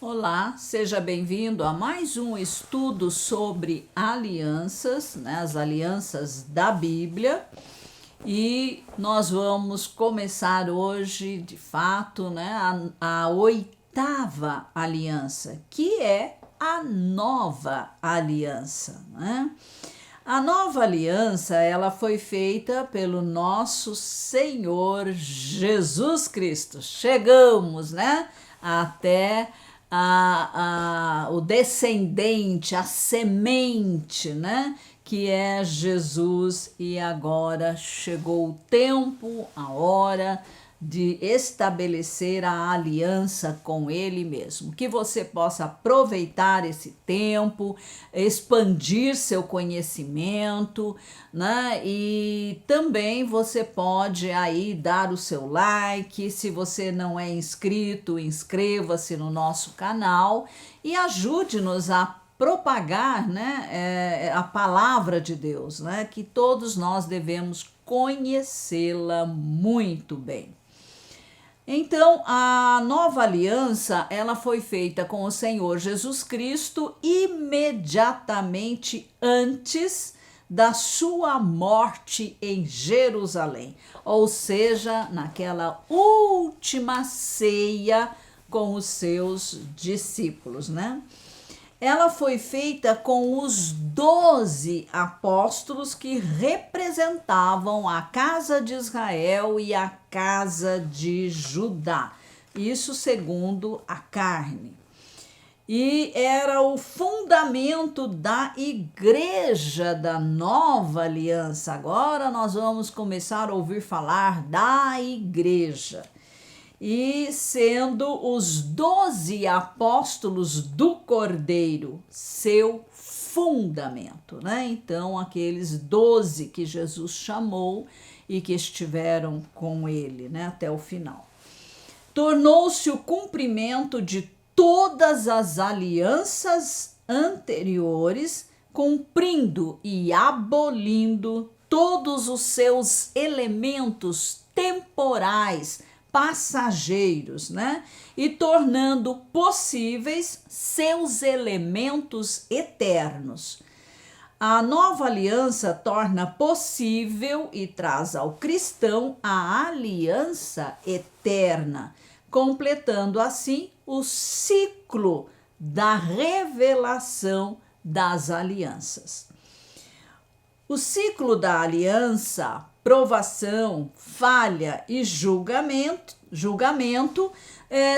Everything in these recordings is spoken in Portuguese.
Olá, seja bem-vindo a mais um estudo sobre alianças, né, as alianças da Bíblia. E nós vamos começar hoje, de fato, né, a oitava aliança, que é a nova aliança, né? A nova aliança, ela foi feita pelo nosso Senhor Jesus Cristo. Chegamos, né, até o descendente, a semente, né, que é Jesus, e agora chegou o tempo, a hora de estabelecer a aliança com Ele mesmo. Que você possa aproveitar esse tempo, expandir seu conhecimento, né? E também você pode aí dar o seu like. Se você não é inscrito, inscreva-se no nosso canal e ajude-nos a propagar, né, a palavra de Deus, né, que todos nós devemos conhecê-la muito bem. Então, a nova aliança, ela foi feita com o Senhor Jesus Cristo imediatamente antes da sua morte em Jerusalém, ou seja, naquela última ceia com os seus discípulos, né? Ela foi feita com os 12 apóstolos que representavam a casa de Israel e a casa de Judá. Isso segundo a carne. E era o fundamento da igreja da nova aliança. Agora nós vamos começar a ouvir falar da igreja. E sendo os 12 apóstolos do Cordeiro seu fundamento, né? Então, aqueles 12 que Jesus chamou e que estiveram com ele, né, até o final. Tornou-se o cumprimento de todas as alianças anteriores, cumprindo e abolindo todos os seus elementos temporais, passageiros, né? E tornando possíveis seus elementos eternos. A nova aliança torna possível e traz ao cristão a aliança eterna, completando assim o ciclo da revelação das alianças. O ciclo da aliança, provação, falha e julgamento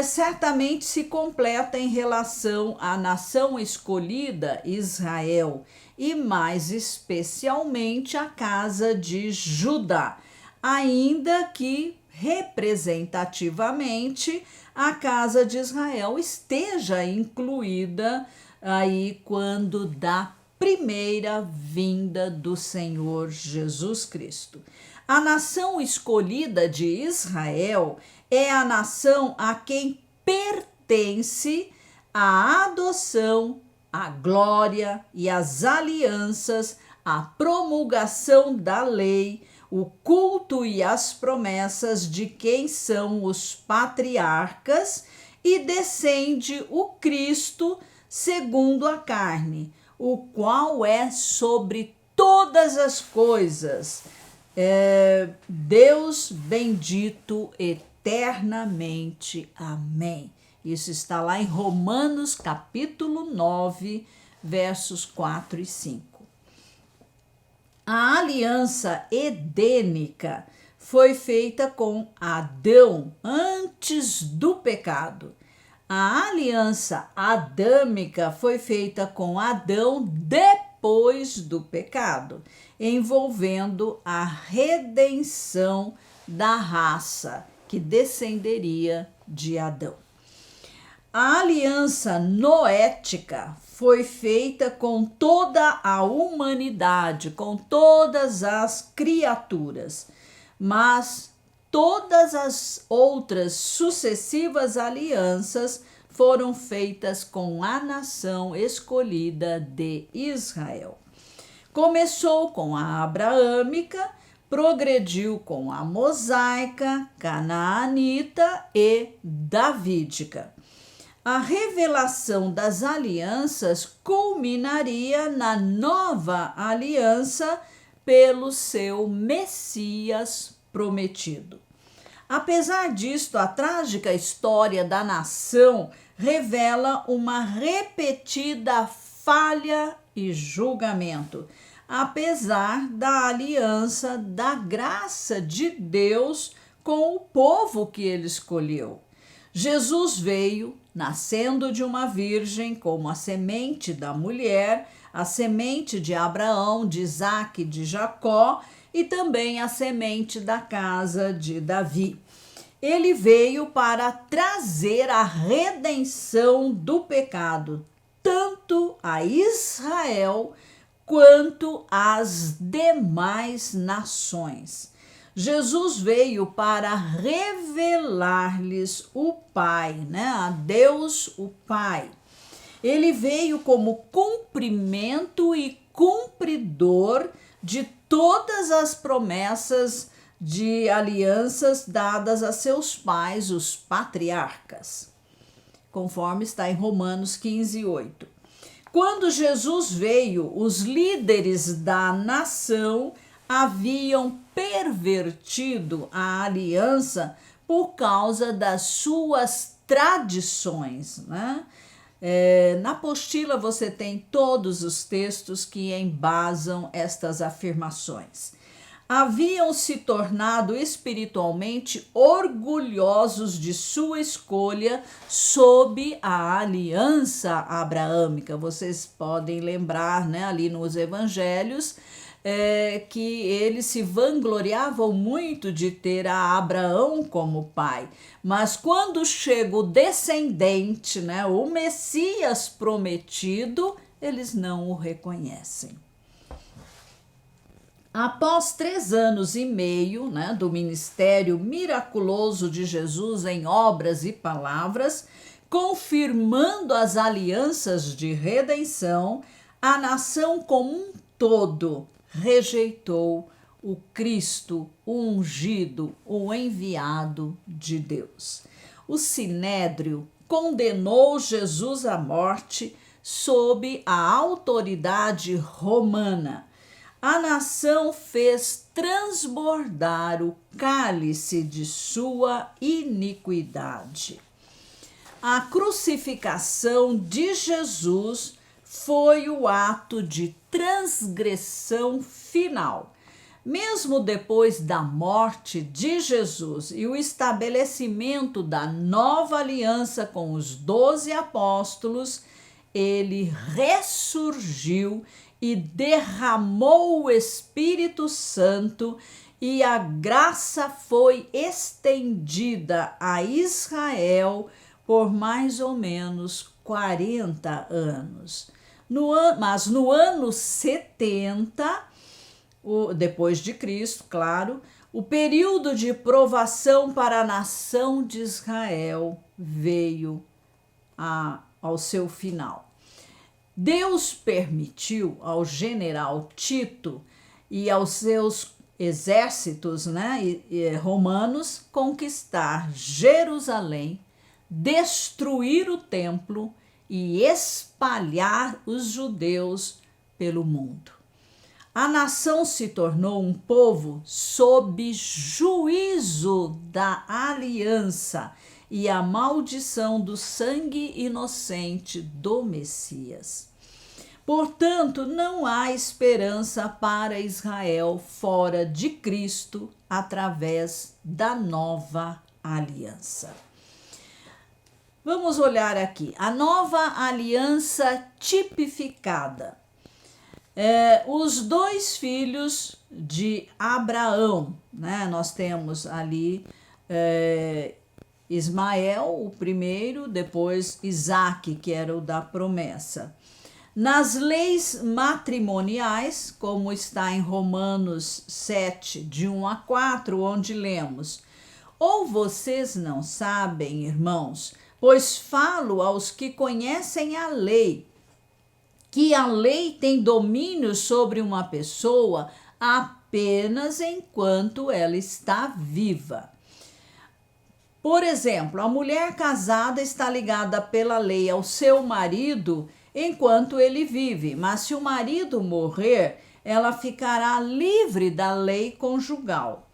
certamente se completa em relação à nação escolhida, Israel, e mais especialmente a casa de Judá, ainda que representativamente a casa de Israel esteja incluída aí quando da primeira vinda do Senhor Jesus Cristo. A nação escolhida de Israel é a nação a quem pertence a adoção, a glória e as alianças, a promulgação da lei, o culto e as promessas de quem são os patriarcas, e descende o Cristo segundo a carne, o qual é sobre todas as coisas. Deus bendito eternamente. Amém. Isso está lá em Romanos capítulo 9, versos 4 e 5. A aliança edênica foi feita com Adão antes do pecado. A aliança adâmica foi feita com Adão depois do pecado, envolvendo a redenção da raça que descenderia de Adão. A aliança noética foi feita com toda a humanidade, com todas as criaturas, mas todas as outras sucessivas alianças foram feitas com a nação escolhida de Israel. Começou com a abraâmica, progrediu com a mosaica, canaanita e davídica. A revelação das alianças culminaria na nova aliança pelo seu Messias prometido. Apesar disto, a trágica história da nação revela uma repetida falha e julgamento, apesar da aliança da graça de Deus com o povo que ele escolheu. Jesus veio, nascendo de uma virgem, como a semente da mulher, a semente de Abraão, de Isaque, de Jacó, e também a semente da casa de Davi. Ele veio para trazer a redenção do pecado, tanto a Israel quanto às demais nações. Jesus veio para revelar-lhes o Pai, a Deus o Pai. Ele veio como cumprimento e cumpridor de todas as promessas de alianças dadas a seus pais, os patriarcas, conforme está em Romanos 15:8. Quando Jesus veio, os líderes da nação haviam pervertido a aliança por causa das suas tradições, na apostila você tem todos os textos que embasam estas afirmações. Haviam se tornado espiritualmente orgulhosos de sua escolha sob a aliança abraâmica. Vocês podem lembrar, ali nos evangelhos, que eles se vangloriavam muito de ter a Abraão como pai. Mas quando chega o descendente, o Messias prometido, eles não o reconhecem. Após 3 anos e meio do ministério miraculoso de Jesus em obras e palavras, confirmando as alianças de redenção, a nação como um todo rejeitou o Cristo, o ungido, o enviado de Deus. O Sinédrio condenou Jesus à morte sob a autoridade romana. A nação fez transbordar o cálice de sua iniquidade. A crucificação de Jesus foi o ato de transgressão final. Mesmo depois da morte de Jesus e o estabelecimento da nova aliança com os 12 apóstolos, ele ressurgiu e derramou o Espírito Santo, e a graça foi estendida a Israel por mais ou menos 40 anos. Mas no ano 70, depois de Cristo, claro, o período de provação para a nação de Israel veio ao seu final. Deus permitiu ao general Tito e aos seus exércitos romanos conquistar Jerusalém, destruir o templo e espalhar os judeus pelo mundo. A nação se tornou um povo sob juízo da aliança e a maldição do sangue inocente do Messias. Portanto, não há esperança para Israel fora de Cristo através da nova aliança. Vamos olhar aqui. A nova aliança tipificada. Os 2 filhos de Abraão, nós temos ali Ismael, o primeiro, depois Isaque, que era o da promessa. Nas leis matrimoniais, como está em Romanos 7, de 1 a 4, onde lemos: ou vocês não sabem, irmãos, pois falo aos que conhecem a lei, que a lei tem domínio sobre uma pessoa apenas enquanto ela está viva. Por exemplo, a mulher casada está ligada pela lei ao seu marido enquanto ele vive, mas se o marido morrer, ela ficará livre da lei conjugal,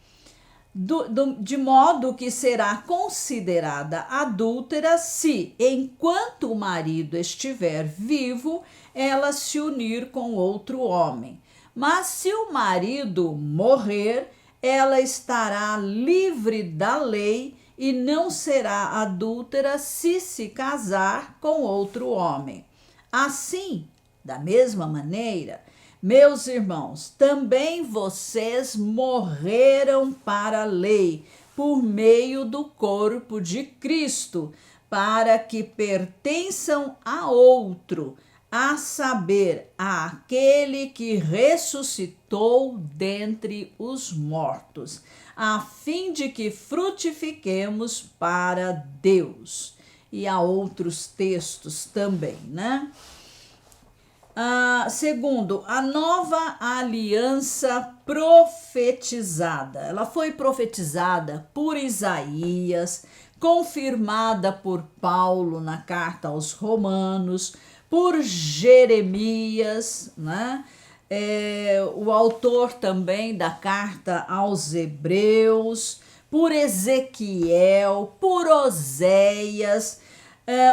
de modo que será considerada adúltera se, enquanto o marido estiver vivo, ela se unir com outro homem. Mas se o marido morrer, ela estará livre da lei e não será adúltera se casar com outro homem. Assim, da mesma maneira, meus irmãos, também vocês morreram para a lei por meio do corpo de Cristo, para que pertençam a outro, a saber, àquele que ressuscitou dentre os mortos, a fim de que frutifiquemos para Deus. E há outros textos também, né? Segundo, a nova aliança profetizada. Ela foi profetizada por Isaías, confirmada por Paulo na carta aos Romanos, por Jeremias, né? O autor também da carta aos Hebreus, por Ezequiel, por Oséias.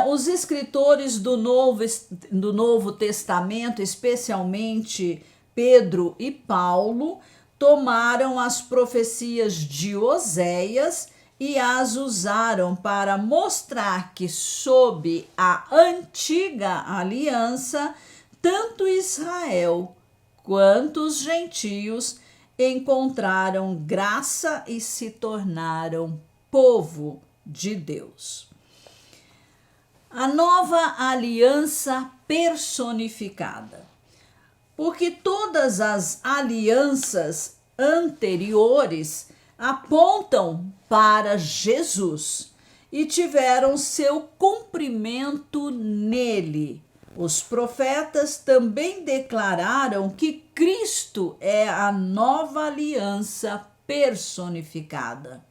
Os escritores do Novo Testamento, especialmente Pedro e Paulo, tomaram as profecias de Oséias e as usaram para mostrar que, sob a antiga aliança, tanto Israel quanto os gentios encontraram graça e se tornaram povo de Deus. A nova aliança personificada. Porque todas as alianças anteriores apontam para Jesus e tiveram seu cumprimento nele. Os profetas também declararam que Cristo é a nova aliança personificada.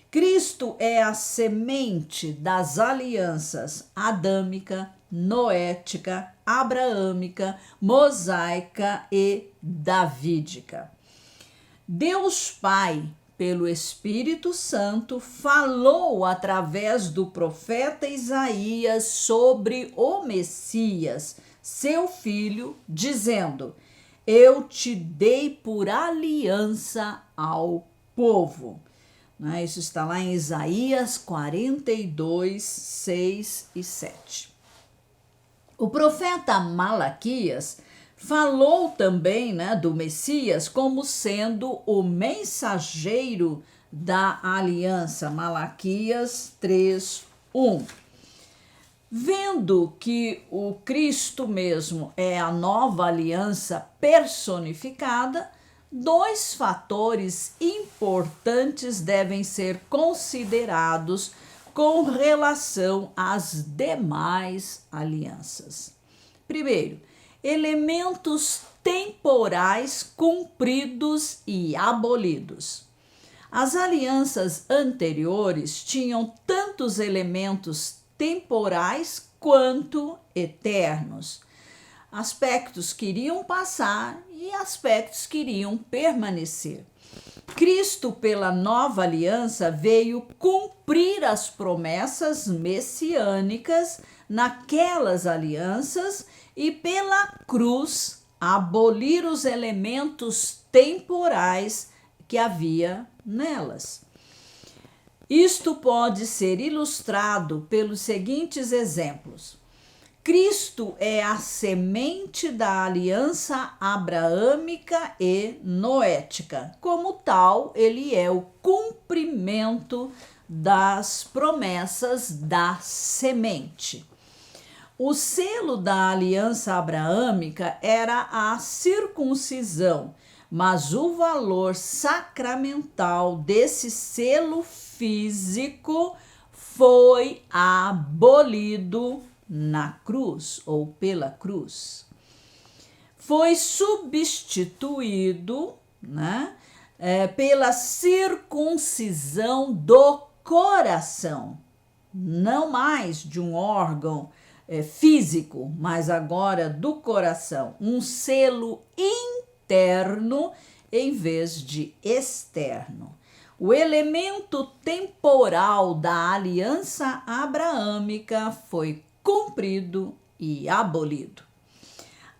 Cristo é a semente das alianças adâmica, noética, abraâmica, mosaica e davídica. Deus Pai, pelo Espírito Santo, falou através do profeta Isaías sobre o Messias, seu filho, dizendo: Eu te dei por aliança ao povo. Isso está lá em Isaías 42, 6 e 7. O profeta Malaquias falou também, do Messias como sendo o mensageiro da aliança. Malaquias 3, 1. Vendo que o Cristo mesmo é a nova aliança personificada, dois fatores importantes devem ser considerados com relação às demais alianças. Primeiro, elementos temporais cumpridos e abolidos. As alianças anteriores tinham tantos elementos temporais quanto eternos. Aspectos que iriam passar e aspectos que iriam permanecer. Cristo, pela nova aliança, veio cumprir as promessas messiânicas naquelas alianças e pela cruz abolir os elementos temporais que havia nelas. Isto pode ser ilustrado pelos seguintes exemplos. Cristo é a semente da aliança abraâmica e noética. Como tal, ele é o cumprimento das promessas da semente. O selo da aliança abraâmica era a circuncisão, mas o valor sacramental desse selo físico foi abolido na cruz ou pela cruz. Foi substituído pela circuncisão do coração, não mais de um órgão físico, mas agora do coração, um selo interno em vez de externo. O elemento temporal da aliança abraâmica foi cumprido e abolido.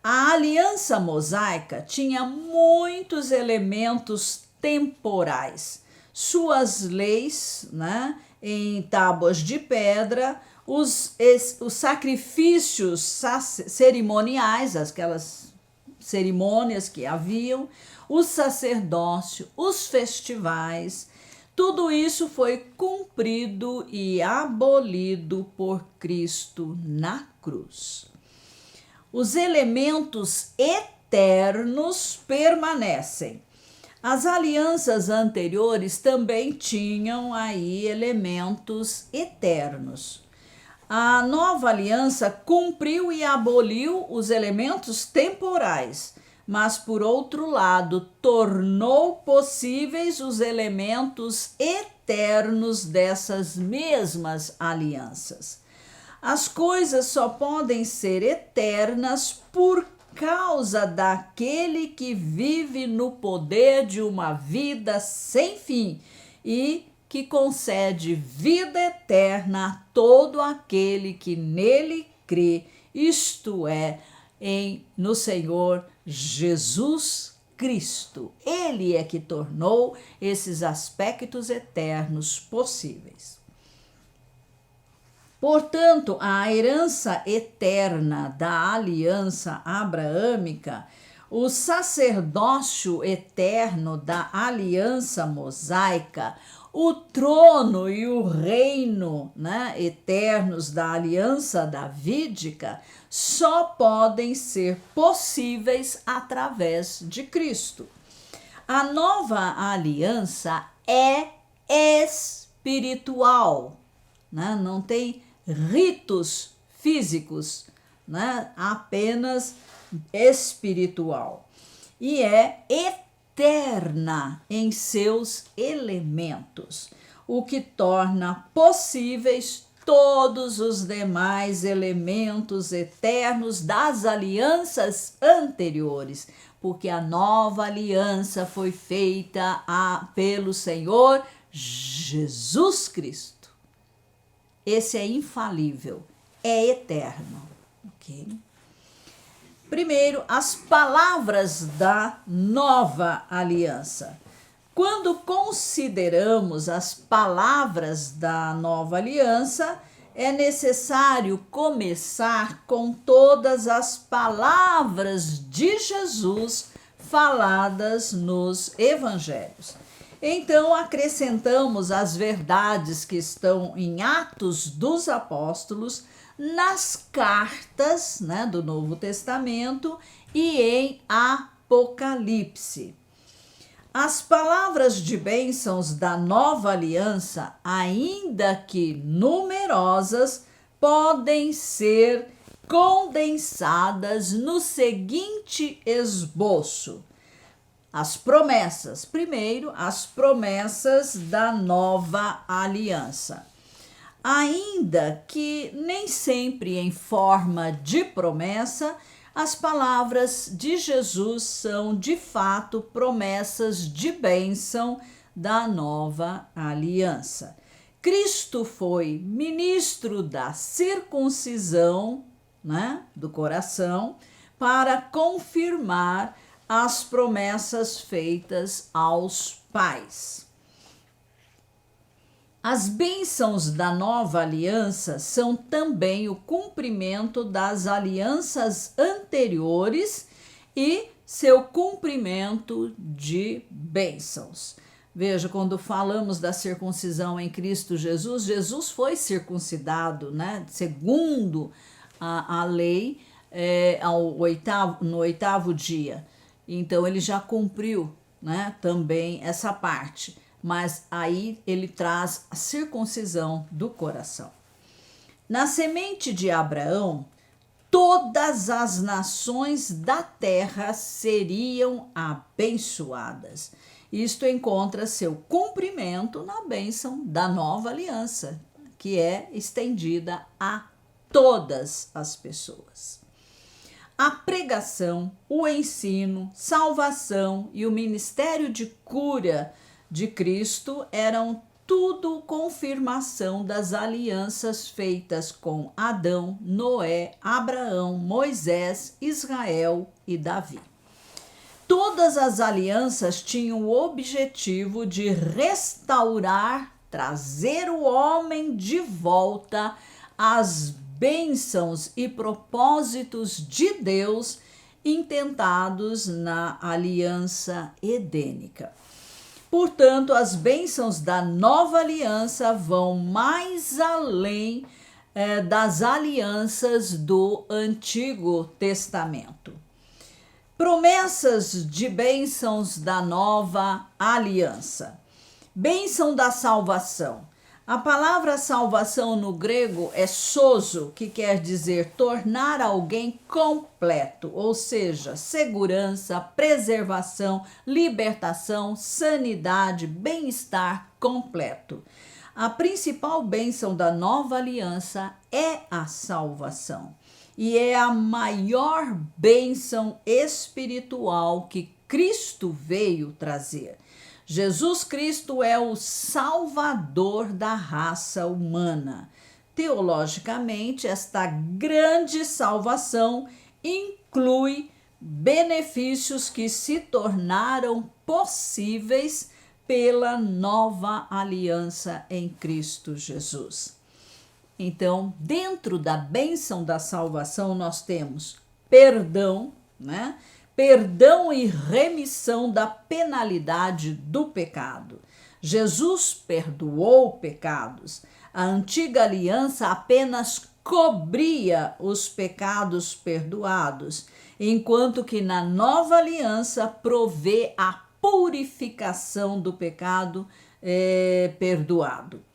A aliança mosaica tinha muitos elementos temporais. Suas leis, né, em tábuas de pedra, os sacrifícios cerimoniais, aquelas cerimônias que haviam, o sacerdócio, os festivais, tudo isso foi cumprido e abolido por Cristo na cruz. Os elementos eternos permanecem. As alianças anteriores também tinham aí elementos eternos. A nova aliança cumpriu e aboliu os elementos temporais, mas, por outro lado, tornou possíveis os elementos eternos dessas mesmas alianças. As coisas só podem ser eternas por causa daquele que vive no poder de uma vida sem fim e que concede vida eterna a todo aquele que nele crê, isto é, no Senhor Jesus Cristo. Ele é que tornou esses aspectos eternos possíveis. Portanto, a herança eterna da aliança abraâmica, o sacerdócio eterno da aliança mosaica, o trono e o reino, né, eternos da aliança davídica só podem ser possíveis através de Cristo. A nova aliança é espiritual, né? Não tem ritos físicos, né? Apenas espiritual. E é eterna em seus elementos, o que torna possíveis todos os demais elementos eternos das alianças anteriores, porque a nova aliança foi feita pelo Senhor Jesus Cristo. Esse é infalível, é eterno, ok? Primeiro, as palavras da nova aliança. Quando consideramos as palavras da nova aliança, é necessário começar com todas as palavras de Jesus faladas nos evangelhos. Então, acrescentamos as verdades que estão em Atos dos Apóstolos, nas cartas, né, do Novo Testamento e em Apocalipse. As palavras de bênçãos da nova aliança, ainda que numerosas, podem ser condensadas no seguinte esboço. As promessas. Primeiro, as promessas da nova aliança. Ainda que nem sempre em forma de promessa, as palavras de Jesus são de fato promessas de bênção da nova aliança. Cristo foi ministro da circuncisão, né, do coração, para confirmar as promessas feitas aos pais. As bênçãos da nova aliança são também o cumprimento das alianças anteriores e seu cumprimento de bênçãos. Veja, quando falamos da circuncisão em Cristo Jesus, Jesus foi circuncidado, né, segundo a lei, no oitavo dia. Então, ele já cumpriu, né, também essa parte. Mas aí ele traz a circuncisão do coração. Na semente de Abraão, todas as nações da terra seriam abençoadas. Isto encontra seu cumprimento na bênção da nova aliança, que é estendida a todas as pessoas. A pregação, o ensino, salvação e o ministério de cura de Cristo eram tudo confirmação das alianças feitas com Adão, Noé, Abraão, Moisés, Israel e Davi. Todas as alianças tinham o objetivo de restaurar, trazer o homem de volta às bênçãos e propósitos de Deus intentados na aliança edênica. Portanto, as bênçãos da nova aliança vão mais além das alianças do Antigo Testamento. Promessas de bênçãos da nova aliança. Bênção da salvação. A palavra salvação no grego é sozo, que quer dizer tornar alguém completo, ou seja, segurança, preservação, libertação, sanidade, bem-estar completo. A principal bênção da nova aliança é a salvação e é a maior bênção espiritual que Cristo veio trazer. Jesus Cristo é o Salvador da raça humana. Teologicamente, esta grande salvação inclui benefícios que se tornaram possíveis pela nova aliança em Cristo Jesus. Então, dentro da bênção da salvação, nós temos perdão, né? Perdão e remissão da penalidade do pecado. Jesus perdoou pecados. A antiga aliança apenas cobria os pecados perdoados, enquanto que na nova aliança provê a purificação do pecado perdoado.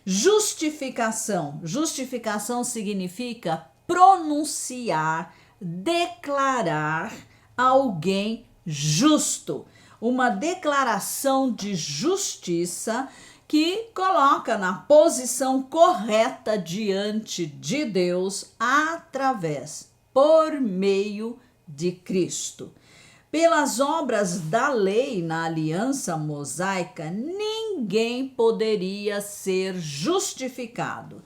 Justificação. Justificação significa pronunciar, declarar alguém justo, uma declaração de justiça que coloca na posição correta diante de Deus por meio de Cristo. Pelas obras da lei na aliança mosaica, ninguém poderia ser justificado,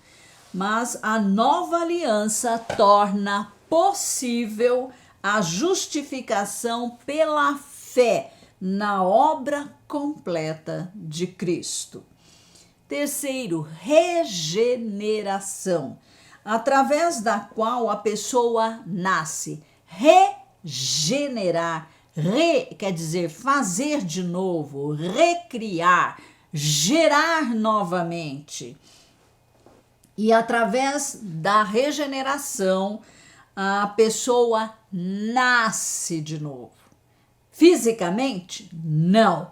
mas a nova aliança torna possível a justificação pela fé na obra completa de Cristo. Terceiro, regeneração, através da qual a pessoa nasce. Regenerar, quer dizer fazer de novo, recriar, gerar novamente. E através da regeneração, a pessoa nasce de novo. Fisicamente, não.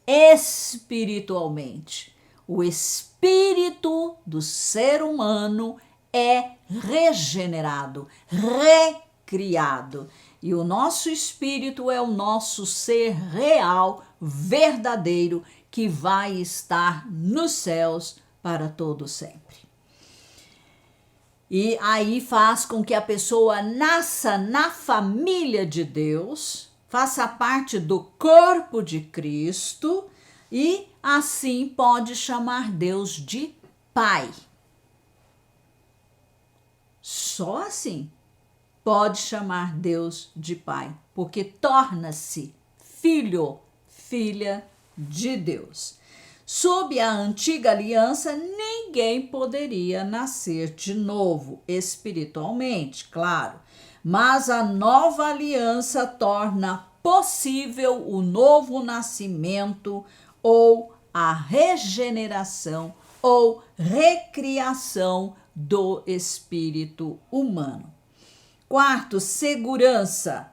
Espiritualmente. O espírito do ser humano é regenerado, recriado. E o nosso espírito é o nosso ser real, verdadeiro, que vai estar nos céus para todo sempre. E aí faz com que a pessoa nasça na família de Deus, faça parte do corpo de Cristo e assim pode chamar Deus de Pai. Só assim pode chamar Deus de Pai, porque torna-se filho, filha de Deus. Sob a antiga aliança, ninguém poderia nascer de novo, espiritualmente, claro. Mas a nova aliança torna possível o novo nascimento ou a regeneração ou recriação do espírito humano. Quarto, segurança,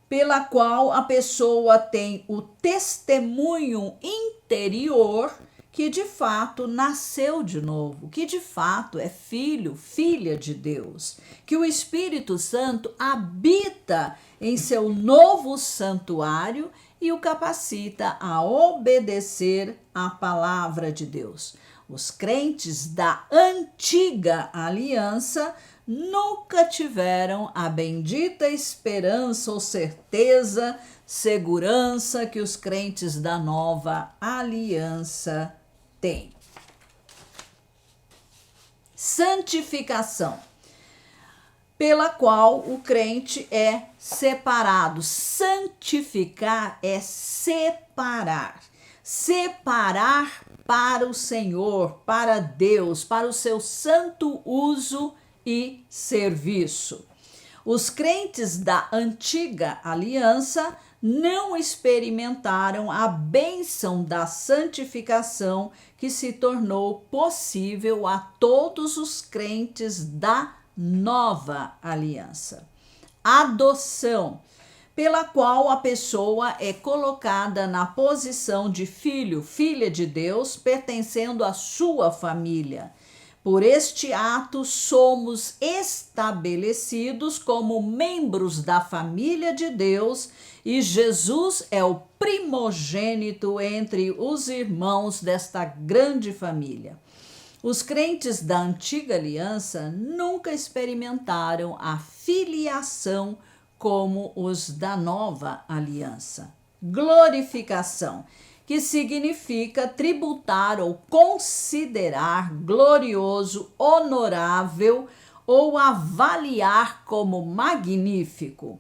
pela qual a pessoa tem o testemunho interior que que de fato nasceu de novo, que de fato é filho, filha de Deus, que o Espírito Santo habita em seu novo santuário e o capacita a obedecer à palavra de Deus. Os crentes da antiga aliança nunca tiveram a bendita esperança ou certeza, segurança que os crentes da nova aliança têm. Santificação, pela qual o crente é separado. Santificar é separar. Separar para o Senhor, para Deus, para o seu santo uso e serviço. Os crentes da antiga aliança não experimentaram a bênção da santificação que se tornou possível a todos os crentes da nova aliança. Adoção, pela qual a pessoa é colocada na posição de filho, filha de Deus, pertencendo à sua família. Por este ato, somos estabelecidos como membros da família de Deus e Jesus é o primogênito entre os irmãos desta grande família. Os crentes da antiga aliança nunca experimentaram a filiação como os da nova aliança. Glorificação, que significa tributar ou considerar glorioso, honorável ou avaliar como magnífico.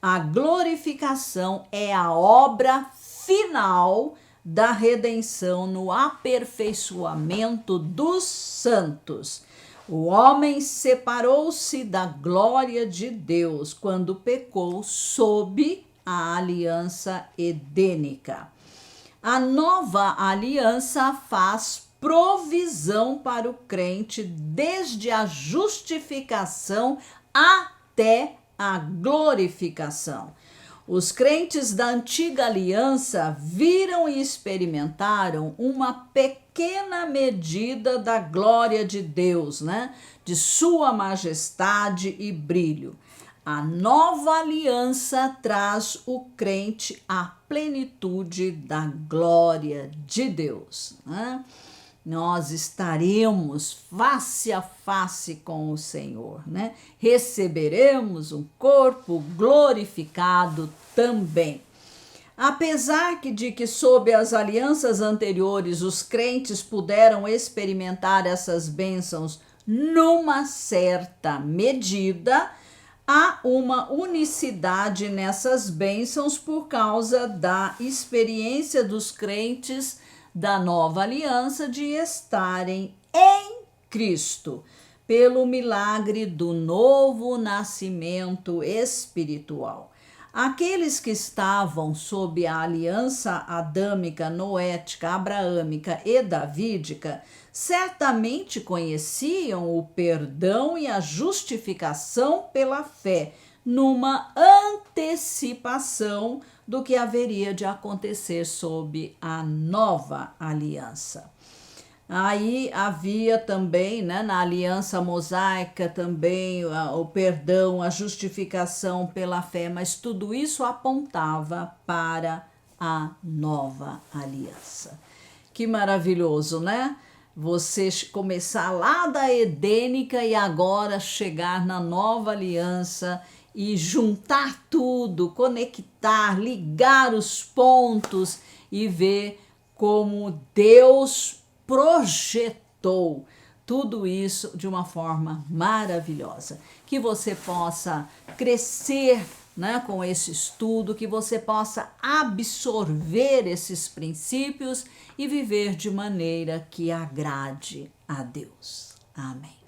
A glorificação é a obra final da redenção no aperfeiçoamento dos santos. O homem separou-se da glória de Deus quando pecou sob a aliança edênica. A nova aliança faz provisão para o crente desde a justificação até a glorificação. Os crentes da antiga aliança viram e experimentaram uma pequena medida da glória de Deus, de sua majestade e brilho. A nova aliança traz o crente à plenitude da glória de Deus. Nós estaremos face a face com o Senhor, Receberemos um corpo glorificado também. Apesar de que sob as alianças anteriores os crentes puderam experimentar essas bênçãos numa certa medida, há uma unicidade nessas bênçãos por causa da experiência dos crentes da nova aliança de estarem em Cristo, pelo milagre do novo nascimento espiritual. Aqueles que estavam sob a aliança adâmica, noética, abraâmica e davídica certamente conheciam o perdão e a justificação pela fé, numa antecipação do que haveria de acontecer sob a nova aliança. Aí havia também, na aliança mosaica também, o perdão, a justificação pela fé, mas tudo isso apontava para a nova aliança. Que maravilhoso, Você começar lá da edênica e agora chegar na nova aliança e juntar tudo, conectar, ligar os pontos e ver como Deus projetou tudo isso de uma forma maravilhosa. Que você possa crescer com esse estudo, que você possa absorver esses princípios e viver de maneira que agrade a Deus. Amém.